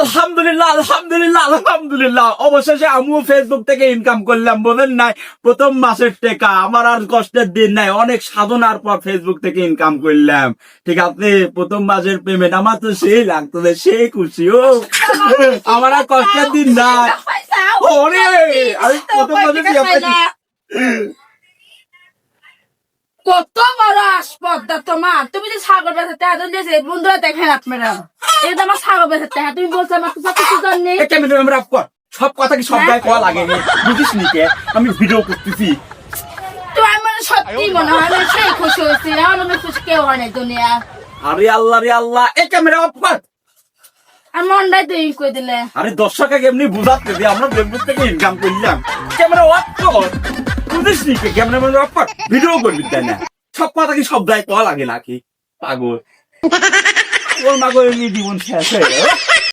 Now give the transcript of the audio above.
আলহামদুলিল্লাহ আলহামদুলিল্লাহ আলহামদুলিল্লাহ, অবশেষে আমিও ফেসবুক থেকে ইনকাম করলাম, বলেন নাই প্রথম মাসের টাকা। আমার আর কষ্টের দিন নাই, অনেক সাধনার পর ফেসবুক থেকে ইনকাম করলাম। ঠিক আছে, প্রথম মাসের পেমেন্ট আমার তো সেই লাগতো, সেই খুশি। ও আমার আর কষ্টের দিন নাই। ওরে আমি প্রথম মাসে কত বড় আসপদ্দা তোমার, তুমি যে ছাগল বেচাতে হাত দিয়েছে বন্ধুরা দেখেন আপনারা, এটা আমার ছাগল বেচাতে হাত, তুমি বলছো আমার তো কিছু জানি সব কথা কি সব গায়ে কোয়া লাগে, বুঝিস নি কে? আমি ভিডিও করতেছি। তো আমার সত্যি মনে হয় আমি সেই খুশি হয়েছি, আমার মনে খুশি কেউ হয় না দুনিয়া। আরে আল্লাহ রে আল্লাহ, এই ক্যামেরা অফ কর। আর মনটাই তুই কই দিলে। আরে দর্শককে এমনি বুঝাতে যে আমরা ফেসবুক থেকে ইনকাম করলাম। ক্যামেরা অফ কর, বুঝিস নি কে? ক্যামেরা অফ কর, ভিডিও করবি তাই না? সব কথা কি সব গায়ে কোয়া লাগে নাকি? পাগল, ওর মাগো এমনি জীবন শেষ হয়ে গেল।